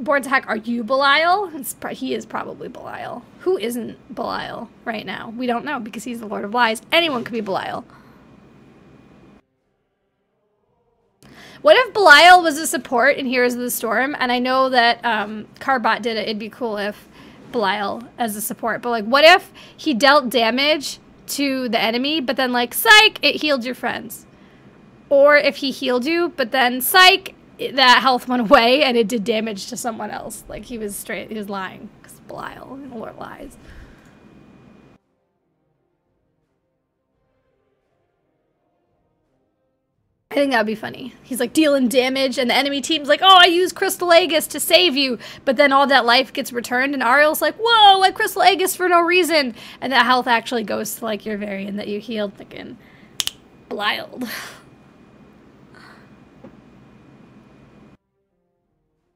Board to hack, are you Belial? He is probably Belial. Who isn't Belial right now? We don't know because he's the Lord of Lies. Anyone could be Belial. What if Belial was a support in Heroes of the Storm? And I know that Carbot did it. It'd be cool if Belial as a support. But like, what if he dealt damage to the enemy, but then like, psych, it healed your friends? Or if he healed you, but then psych, that health went away and it did damage to someone else. Like he was lying. Because Belial, the Lord lies. I think that would be funny. He's like dealing damage and the enemy team's like, oh, I used Crystal Aegis to save you. But then all that life gets returned and Ariel's like, whoa, like Crystal Aegis for no reason. And that health actually goes to like your variant that you healed, thinking, Belial.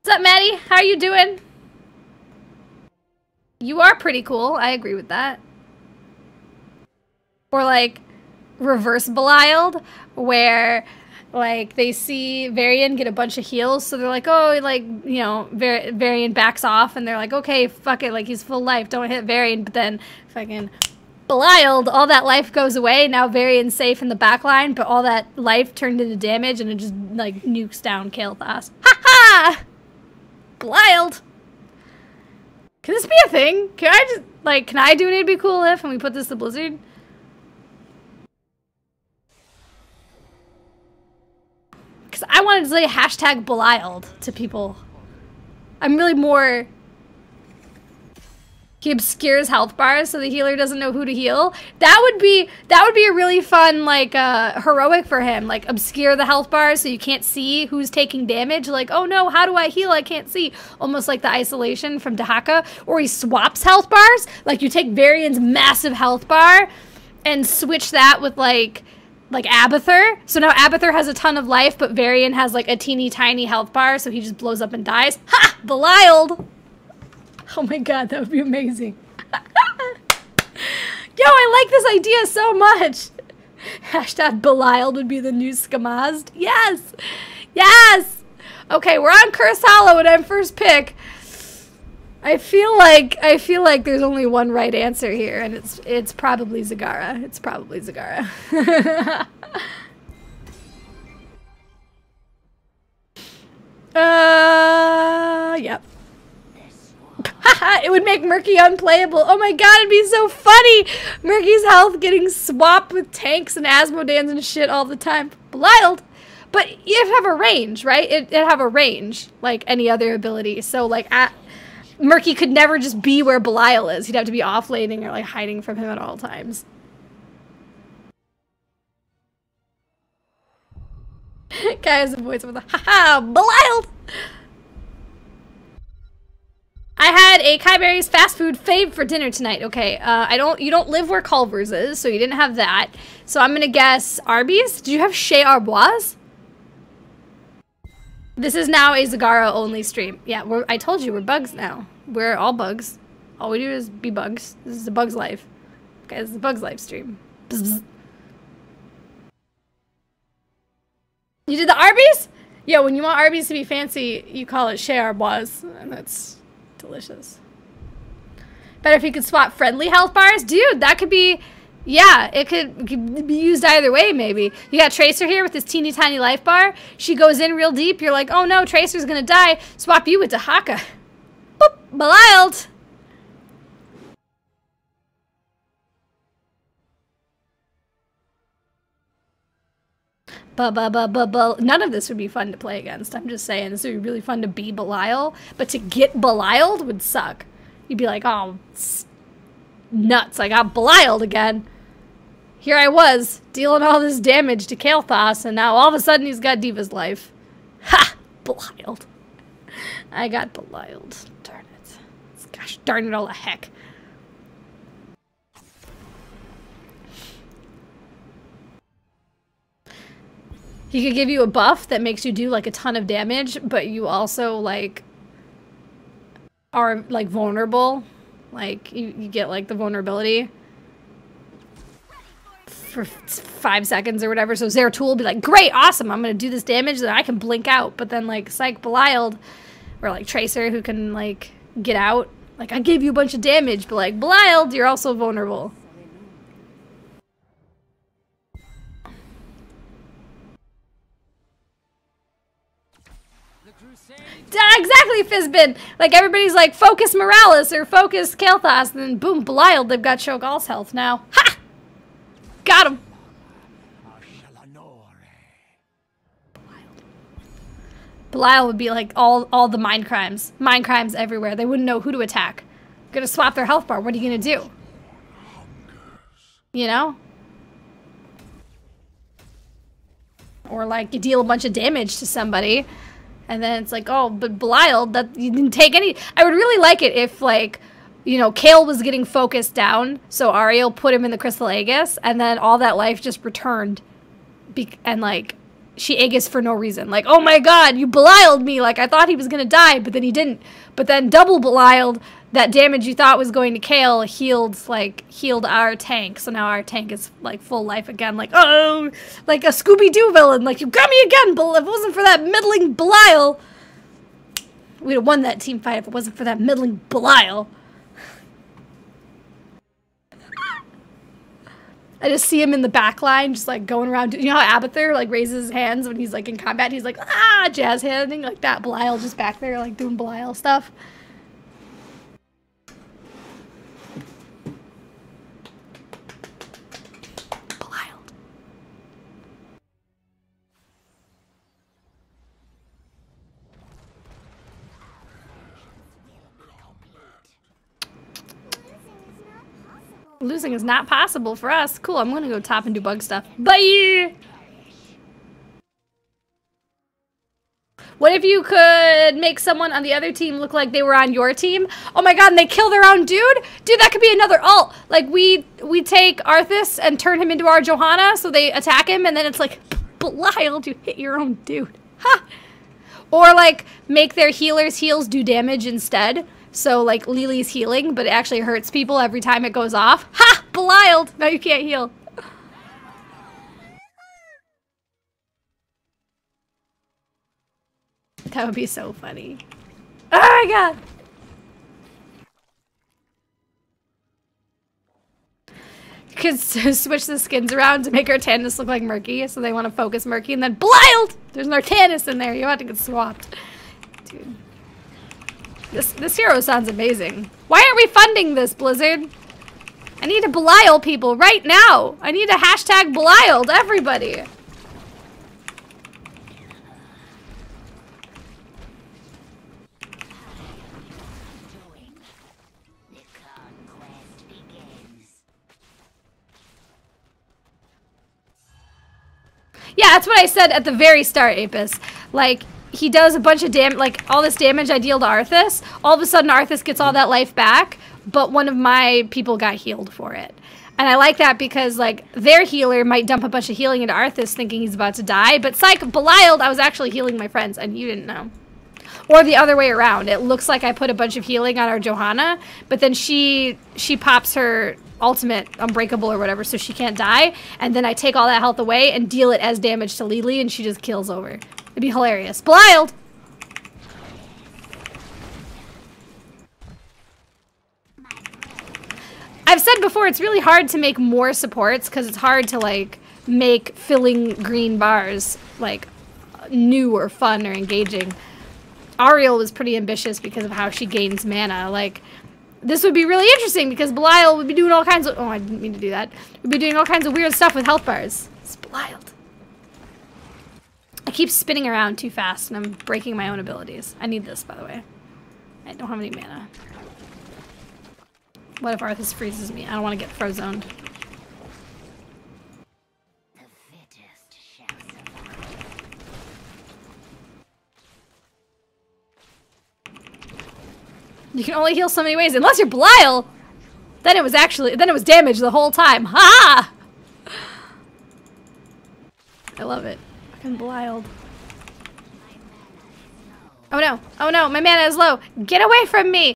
What's up, Maddie? How are you doing? You are pretty cool. I agree with that. Or like reverse Belialed, where like they see Varian get a bunch of heals, so they're like, oh, like, you know, Varian backs off, and they're like, okay, fuck it, like he's full life, don't hit Varian. But then fucking Belialed, all that life goes away. Now Varian's safe in the back line, but all that life turned into damage, and it just like nukes down Kael'thas. Ha ha! Belialed. Can this be a thing? Can I just, like, can I do it? It'd be cool if, and we put this to Blizzard? Because I wanted to say hashtag Belialed to people. I'm really more... He obscures health bars so the healer doesn't know who to heal. That would be a really fun, like, heroic for him. Like, obscure the health bars so you can't see who's taking damage. Like, oh no, how do I heal? I can't see. Almost like the isolation from Dahaka. Or he swaps health bars. Like, you take Varian's massive health bar and switch that with, like Abathur. So now Abathur has a ton of life, but Varian has, like, a teeny tiny health bar, so he just blows up and dies. Ha! Belialed! Oh my god, that would be amazing. Yo, I like this idea so much. Hashtag Belialed would be the new Skamazed. Yes! Yes! Okay, we're on Curse Hollow and I'm first pick. I feel like there's only one right answer here, and it's probably Zagara. It's probably Zagara. Yep. Haha, it would make Murky unplayable. Oh my god, it'd be so funny. Murky's health getting swapped with tanks and Asmodans and shit all the time. Belialed. But you have a range, right? It'd have a range, like any other ability. So, like, Murky could never just be where Belial is. He'd have to be offlaning or, like, hiding from him at all times. Guy has a voice with a haha, Belialed! I had a Kiyeberries fast food fave for dinner tonight. Okay, you don't live where Culver's is, so you didn't have that. So I'm gonna guess Arby's. Did you have Chez Arboise? This is now a Zagara only stream. Yeah, I told you, we're bugs now. We're all bugs. All we do is be bugs. This is a bug's life. Okay, this is a bug's life stream. Bzz, bzz. You did the Arby's? Yeah, when you want Arby's to be fancy, you call it Chez Arboise, and that's delicious. Better if you could swap friendly health bars. Dude, that could be... Yeah, it could be used either way, maybe. You got Tracer here with this teeny tiny life bar. She goes in real deep. You're like, oh no, Tracer's gonna die. Swap you with Dahaka. Boop, Belialed. None of this would be fun to play against. I'm just saying, this would be really fun to be Belial, but to get Belialed would suck. You'd be like, oh, nuts, I got Belialed again. Here I was, dealing all this damage to Kael'thas, and now all of a sudden he's got Diva's life. Ha! Belialed. I got Belialed. Darn it. Gosh darn it all the heck. He could give you a buff that makes you do, like, a ton of damage, but you also, like, are, like, vulnerable. Like, you get, like, the vulnerability for 5 seconds or whatever. So Zeratul will be like, great, awesome, I'm gonna do this damage, then I can blink out. But then, like, Psych Belialed, Or like Tracer, who can like get out. Like, I gave you a bunch of damage, but like, Belial, you're also vulnerable. Exactly, Fizbin! Like, everybody's like, focus Morales or focus Kael'thas, and then boom, Belial, they've got Shogal's health now. Ha! Got him! Belial would be like all the mind crimes. Mind crimes everywhere. They wouldn't know who to attack. Gonna swap their health bar. What are you gonna do? You know? Or like you deal a bunch of damage to somebody and then it's like, oh, but Belial, that you didn't take any. I would really like it if like, you know, Kael was getting focused down, so Ariel put him in the Crystal Aegis, and then all that life just returned. And like she Aegis for no reason. Like, oh my god, you Belial'd me. Like, I thought he was gonna die, but then he didn't. But then double Belial'd, that damage you thought was going to Kael healed our tank. So now our tank is like full life again. Like, oh, like a Scooby-Doo villain. Like, you got me again, if it wasn't for that middling Belial. We'd have won that team fight if it wasn't for that middling Belial. I just see him in the back line, just like going around. You know how Abathur like raises his hands when he's like in combat? He's like, ah, jazz handing like that. Belial just back there like doing Belial stuff. Belial. Losing is not possible for us. Cool, I'm gonna go top and do bug stuff. Bye! What if you could make someone on the other team look like they were on your team? Oh my god, and they kill their own dude? Dude, that could be another ult. Like, we take Arthas and turn him into our Johanna, so they attack him, and then it's like, Belial, you hit your own dude. Ha! Or, like, make their healers' heals do damage instead. So, like, Lily's healing, but it actually hurts people every time it goes off. Ha! Belial! Now you can't heal. That would be so funny. Oh my god! Could switch the skins around to make Artanis look like Murky, so they want to focus Murky, and then Belial! There's an Artanis in there. You have to get swapped. Dude. This hero sounds amazing. Why aren't we funding this, Blizzard? I need to Belial people right now. I need to hashtag Belial to everybody. Yeah, that's what I said at the very start, Apis. Like, he does a bunch of damage, like, all this damage I deal to Arthas. All of a sudden, Arthas gets all that life back, but one of my people got healed for it. And I like that because, like, their healer might dump a bunch of healing into Arthas thinking he's about to die, but psych, Belial, I was actually healing my friends, and you didn't know. Or the other way around. It looks like I put a bunch of healing on our Johanna, but then she pops her ultimate unbreakable or whatever, so she can't die, and then I take all that health away and deal it as damage to Lily, and she just kills over. It'd be hilarious. Belial! I've said before, it's really hard to make more supports because it's hard to, like, make filling green bars, like, new or fun or engaging. Ariel was pretty ambitious because of how she gains mana. Like, this would be really interesting because Belial would be doing all kinds of... Oh, I didn't mean to do that. Would be doing all kinds of weird stuff with health bars. It's Belial. I keep spinning around too fast and I'm breaking my own abilities. I need this, by the way. I don't have any mana. What if Arthas freezes me? I don't want to get frozoned. You can only heal so many ways, unless you're Belial! Then it was damage the whole time. Ha! I love it. Fucking Belial. Oh no, my mana is low. Get away from me!